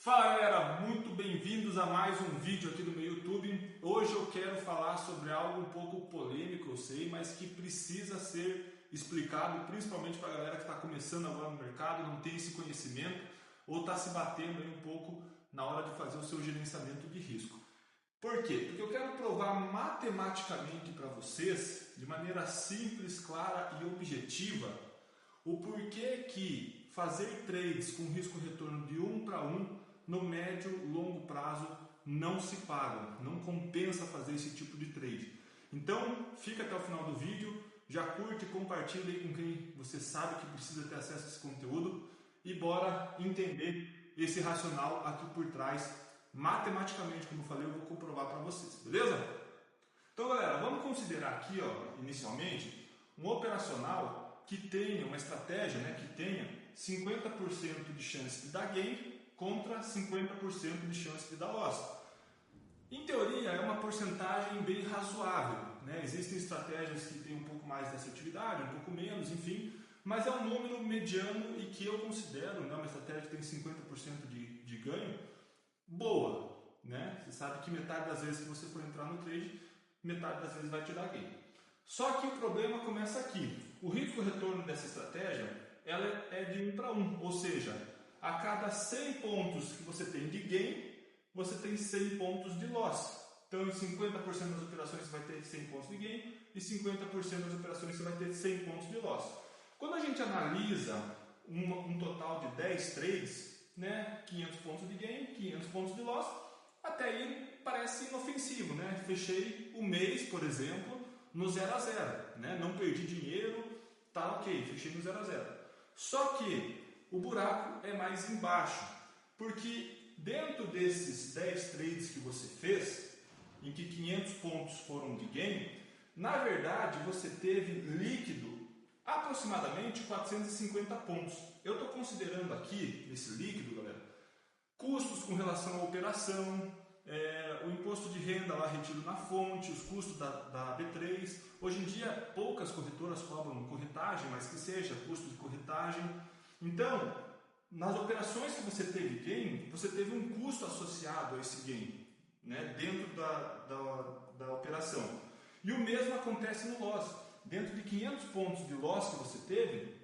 Fala galera, muito bem-vindos a mais um vídeo aqui do meu YouTube. Hoje eu quero falar sobre algo um pouco polêmico, eu sei, mas que precisa ser explicado, principalmente para a galera que está começando agora no mercado, não tem esse conhecimento ou está se batendo aí um pouco na hora de fazer o seu gerenciamento de risco. Por quê? Porque eu quero provar matematicamente para vocês, de maneira simples, clara e objetiva, o porquê que fazer trades com risco-retorno de 1 para 1 no médio e longo prazo não se paga, não compensa fazer esse tipo de trade. Então, fica até o final do vídeo, já curte e compartilha aí com quem você sabe que precisa ter acesso a esse conteúdo e bora entender esse racional aqui por trás, matematicamente, como eu falei, eu vou comprovar para vocês, beleza? Então, galera, vamos considerar aqui, inicialmente, um operacional que tenha uma estratégia, que tenha 50% de chance de dar gain contra 50% de chance de dar loss. Em teoria, é uma porcentagem bem razoável. Existem estratégias que têm um pouco mais de assertividade, um pouco menos, enfim, mas é um número mediano e que eu considero uma estratégia que tem 50% de ganho boa. Você sabe que metade das vezes que você for entrar no trade, metade das vezes vai te dar gain. Só que o problema começa aqui. O risco-retorno dessa estratégia ela é de 1 para 1, ou seja, a cada 100 pontos que você tem de gain, você tem 100 pontos de loss. Então, em 50% das operações você vai ter 100 pontos de gain e 50% das operações você vai ter 100 pontos de loss. Quando a gente analisa um total de 10 trades, 500 pontos de gain, 500 pontos de loss, até aí parece inofensivo. Fechei o mês, por exemplo, no 0 a 0, não perdi dinheiro, tá ok, fechei no 0 a 0. Só que o buraco é mais embaixo, porque dentro desses 10 trades que você fez, em que 500 pontos foram de gain, na verdade você teve líquido aproximadamente 450 pontos. Eu estou considerando aqui, nesse líquido, galera, custos com relação à operação, o imposto de renda lá retido na fonte, os custos da B3. Hoje em dia poucas corretoras cobram corretagem, mas que seja custo de corretagem. Então, nas operações que você teve gain, você teve um custo associado a esse gain, dentro da operação. E o mesmo acontece no loss. Dentro de 500 pontos de loss que você teve,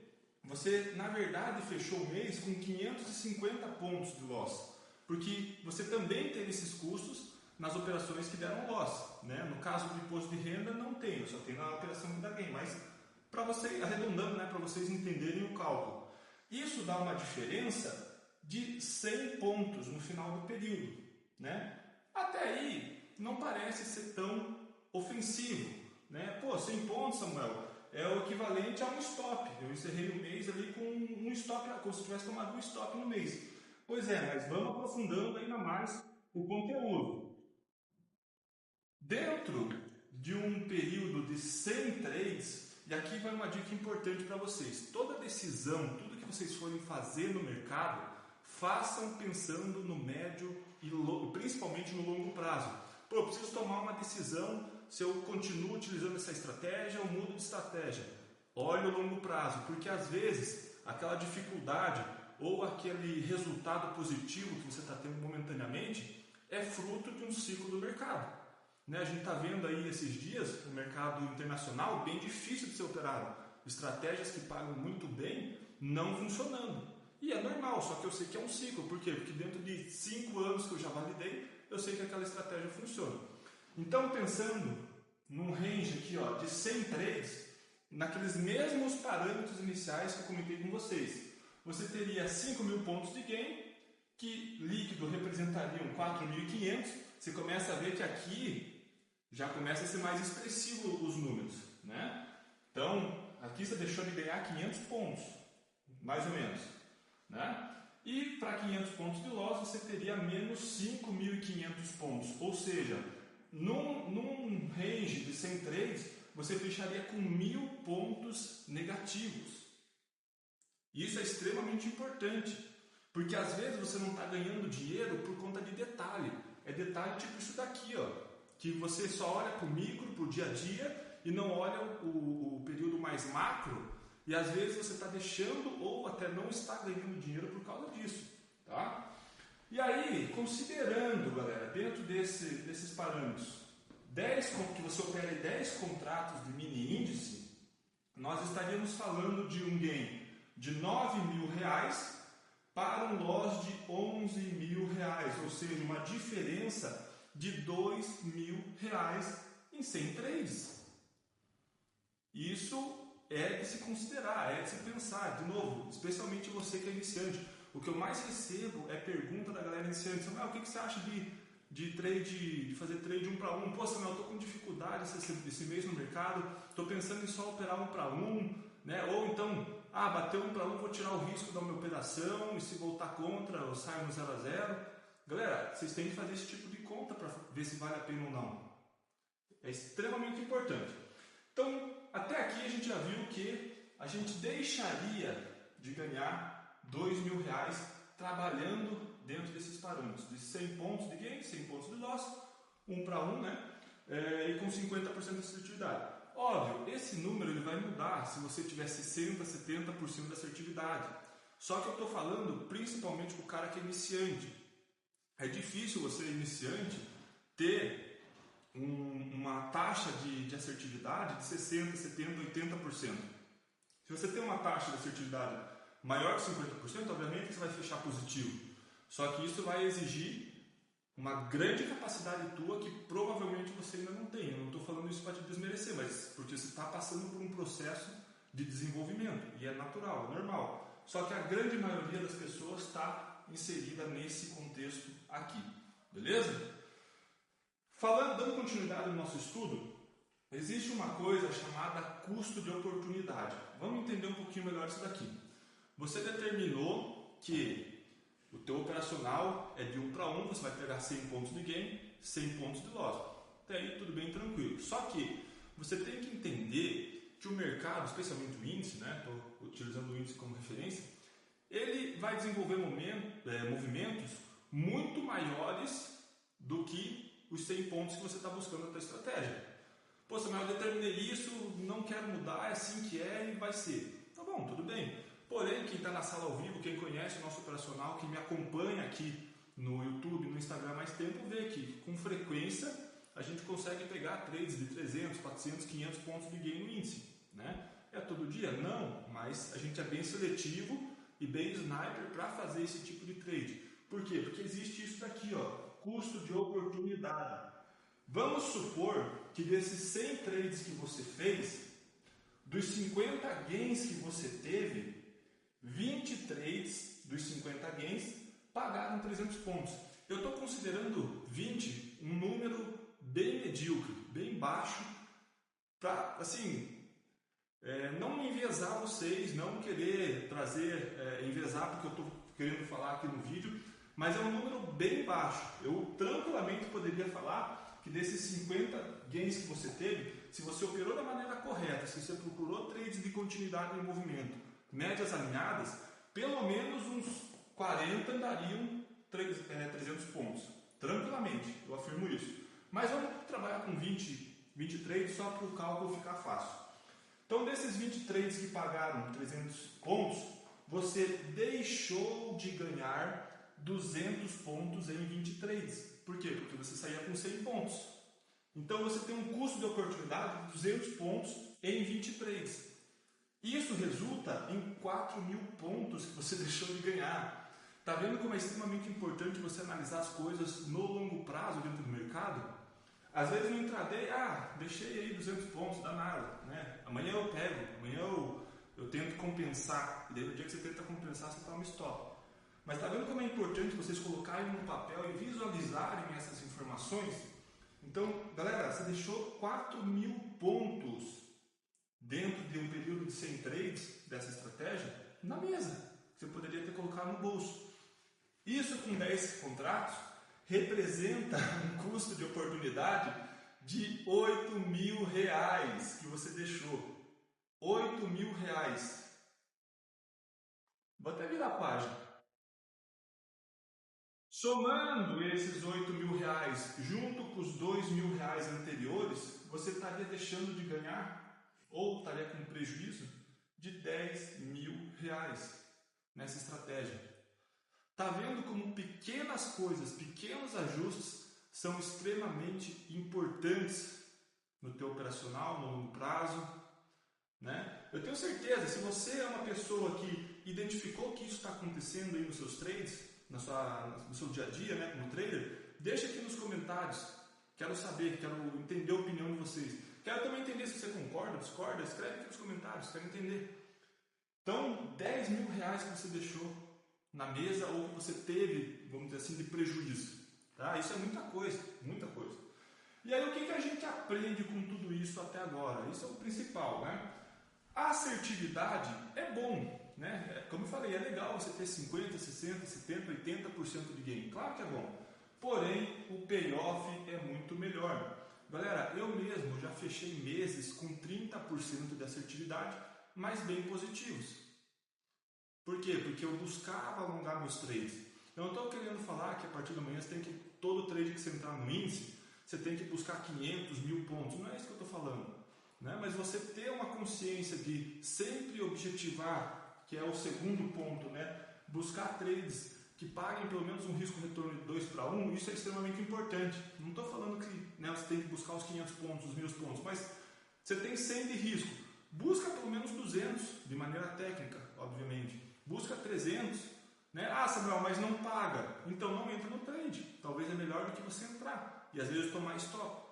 você na verdade fechou o mês com 550 pontos de loss. Porque você também teve esses custos nas operações que deram loss. No caso do imposto de renda não tem, só tem na operação que dá gain. Mas para você, arredondando, para vocês entenderem o cálculo. Isso dá uma diferença de 100 pontos no final do período. Até aí não parece ser tão ofensivo. 100 pontos, Samuel, é o equivalente a um stop. Eu encerrei o mês ali com um stop, como se tivesse tomado um stop no mês. Pois é, mas vamos aprofundando ainda mais o conteúdo. Dentro de um período de 100 trades, e aqui vai uma dica importante para vocês. Toda decisão, tudo que vocês forem fazer no mercado, façam pensando no médio e principalmente no longo prazo. Eu preciso tomar uma decisão se eu continuo utilizando essa estratégia ou mudo de estratégia. Olhe o longo prazo, porque às vezes aquela dificuldade ou aquele resultado positivo que você está tendo momentaneamente é fruto de um ciclo do mercado. A gente está vendo aí esses dias o mercado internacional bem difícil de ser operado. Estratégias que pagam muito bem não funcionando. E é normal, só que eu sei que é um ciclo. Por quê? Porque dentro de 5 anos que eu já validei, eu sei que aquela estratégia funciona. Então, pensando num range aqui de 100 trades, naqueles mesmos parâmetros iniciais que eu comentei com vocês, você teria 5.000 pontos de gain, que líquido representariam 4.500. Você começa a ver que aqui já começa a ser mais expressivo os números. Então, aqui você deixou de ganhar 500 pontos, mais ou menos. E para 500 pontos de loss, você teria menos 5.500 pontos. Ou seja, num range de 100 trades, você fecharia com 1.000 pontos negativos. Isso é extremamente importante, porque às vezes você não está ganhando dinheiro por conta de detalhe. É detalhe tipo isso daqui, que você só olha para o micro, para o dia a dia, e não olha o período mais macro, e às vezes você está deixando ou até não está ganhando dinheiro por causa disso. E aí, considerando, galera, dentro desses parâmetros, que você opere 10 contratos de mini índice, nós estaríamos falando de um gain de R$ 9.000 para um loss de R$ 11.000, ou seja, uma diferença de R$ 2.000 em 100 trades. Isso é de se considerar, é de se pensar, de novo, especialmente você que é iniciante. O que eu mais recebo é pergunta da galera iniciante: Samuel, o que você acha de fazer trade 1 para 1? Pô, Samuel, eu estou com dificuldade esse mês no mercado, estou pensando em só operar 1 para 1, né? Ou então, bateu 1 para 1, vou tirar o risco da minha operação e se voltar contra eu saio no 0 a 0. Galera, vocês têm que fazer esse tipo de conta para ver se vale a pena ou não. É extremamente importante. Então, até aqui a gente já viu que a gente deixaria de ganhar R$ 2.000 trabalhando dentro desses parâmetros de 100 pontos de gain, 100 pontos de loss, 1 para 1, né? E com 50% de assertividade. Óbvio, esse número ele vai mudar se você tiver 60%, 70% de assertividade. Só que eu estou falando principalmente para o cara que é iniciante. É difícil você, iniciante, ter uma taxa de assertividade de 60%, 70%, 80%. Se você tem uma taxa de assertividade maior que 50%, obviamente você vai fechar positivo. Só que isso vai exigir uma grande capacidade tua que provavelmente você ainda não tem. Eu não estou falando isso para te desmerecer, mas porque você está passando por um processo de desenvolvimento. E é natural, é normal. Só que a grande maioria das pessoas está inserida nesse contexto aqui. Beleza? Dando continuidade no nosso estudo, existe uma coisa chamada custo de oportunidade. Vamos entender um pouquinho melhor isso daqui. Você determinou que o teu operacional é de 1 para 1, você vai pegar 100 pontos de gain, 100 pontos de loss. Até aí tudo bem tranquilo. Só que você tem que entender que o mercado, especialmente o índice, né, estou utilizando o índice como referência, ele vai desenvolver movimentos muito maiores do que os 100 pontos que você está buscando na tua estratégia. Pô, Samuel, eu determinei isso, não quero mudar, é assim que é e vai ser. Tá bom, tudo bem. Porém, quem está na sala ao vivo, quem conhece o nosso operacional, quem me acompanha aqui no YouTube, no Instagram há mais tempo, vê que com frequência a gente consegue pegar trades de 300, 400, 500 pontos de gain no índice. Né? É todo dia? Não, mas a gente é bem seletivo e bem sniper para fazer esse tipo de trade. Por quê? Porque existe isso daqui, ó, custo de oportunidade. Vamos supor que desses 100 trades que você fez, dos 50 gains que você teve, 20 trades dos 50 gains pagaram 300 pontos. Eu estou considerando 20 um número bem medíocre, bem baixo, para não enviesar vocês, não querer enviesar porque eu estou querendo falar aqui no vídeo, mas é um número bem baixo. Eu tranquilamente poderia falar que desses 50 gains que você teve, se você operou da maneira correta, se você procurou trades de continuidade em movimento, médias alinhadas, pelo menos uns 40 dariam 300 pontos. Tranquilamente, eu afirmo isso. Mas vamos trabalhar com 20 trades só para o cálculo ficar fácil. Então, desses 20 trades que pagaram 300 pontos, você deixou de ganhar 200 pontos em 20 trades. Por quê? Porque você saía com 100 pontos. Então, você tem um custo de oportunidade de 200 pontos em 20 trades. Isso resulta em 4.000 pontos que você deixou de ganhar. Está vendo como é extremamente importante você analisar as coisas no longo prazo dentro do mercado? Às vezes no intraday, deixei aí 200 pontos, dá nada, né? Amanhã eu pego, amanhã eu tento compensar. E daí no dia que você tenta compensar, você toma stop. Mas está vendo como é importante vocês colocarem no papel e visualizarem essas informações? Então, galera, você deixou 4.000 pontos dentro de um período de 100 trades dessa estratégia na mesa. Você poderia ter colocado no bolso. Isso com 10 contratos representa um custo de oportunidade de R$ 8.000 que você deixou. R$ 8.000. Vou até virar a página. Somando esses R$ 8.000 junto com os R$ 2.000 anteriores, você estaria deixando de ganhar ou estaria com prejuízo de R$ 10.000 nessa estratégia. Tá vendo como pequenas coisas, pequenos ajustes são extremamente importantes no teu operacional, no longo prazo, né? Eu tenho certeza, se você é uma pessoa que identificou que isso está acontecendo aí nos seus trades, no seu dia a dia, né, como trader, deixa aqui nos comentários. Quero saber, quero entender a opinião de vocês. Quero também entender se você concorda, discorda, escreve aqui nos comentários, quero entender. Então, 10 mil reais que você deixou na mesa ou que você teve, vamos dizer assim, de prejuízo. Tá? Isso é muita coisa, muita coisa. E aí, o que a gente aprende com tudo isso até agora? Isso é o principal, né? A assertividade é bom, né? Como eu falei, é legal você ter 50%, 60%, 70%, 80% de gain. Claro que é bom. Porém, o payoff é muito melhor. Galera, eu mesmo já fechei meses com 30% de assertividade, mas bem positivos. Por quê? Porque eu buscava alongar meus trades. Eu não estou querendo falar que a partir da manhã você tem que, todo trade que você entrar no índice, você tem que buscar 500, 1000 pontos. Não é isso que eu estou falando. Né? Mas você ter uma consciência de sempre objetivar, que é o segundo ponto, né? Buscar trades que paguem pelo menos um risco-retorno de 2 para 1, isso é extremamente importante. Não estou falando que, né, você tem que buscar os 500 pontos, os 1000 pontos, mas você tem 100 de risco. Busca pelo menos 200, de maneira técnica, obviamente. Busca 300. Né? Ah, Samuel, mas não paga. Então não entra no trade. Talvez é melhor do que você entrar. E às vezes tomar stop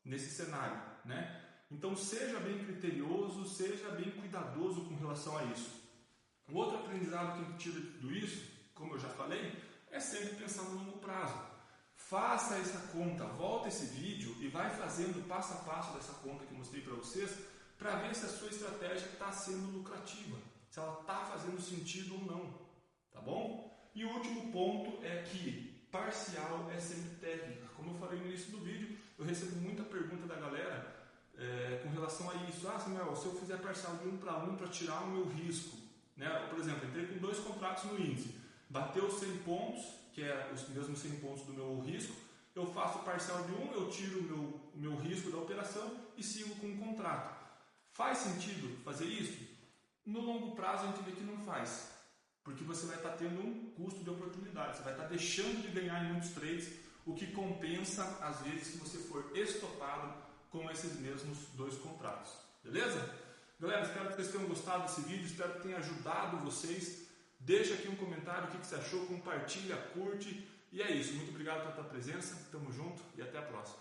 nesse cenário. Né? Então seja bem criterioso, seja bem cuidadoso com relação a isso. O outro aprendizado que a gente tira de tudo isso, como eu já falei, é sempre pensar no longo prazo. Faça essa conta, volta esse vídeo e vai fazendo passo a passo dessa conta que eu mostrei para vocês, para ver se a sua estratégia está sendo lucrativa, se ela está fazendo sentido ou não, tá bom? E o último ponto é que parcial é sempre técnica. Como eu falei no início do vídeo, eu recebo muita pergunta da galera com relação a isso. Ah, Samuel, se eu fizer parcial de 1 para 1 para tirar o meu risco, né? Por exemplo, entrei com 2 contratos no índice, bateu 100 pontos, que é os mesmos 100 pontos do meu risco, eu faço parcial de 1, eu tiro o meu risco da operação e sigo com o contrato. Faz sentido fazer isso? No longo prazo a gente vê que não faz, porque você vai estar tendo um custo de oportunidade, você vai estar deixando de ganhar em muitos trades, o que compensa às vezes que você for estopado com esses mesmos 2 contratos. Beleza? Galera, espero que vocês tenham gostado desse vídeo, espero que tenha ajudado vocês. Deixa aqui um comentário o que você achou, compartilha, curte. E é isso, muito obrigado pela tua presença, tamo junto e até a próxima.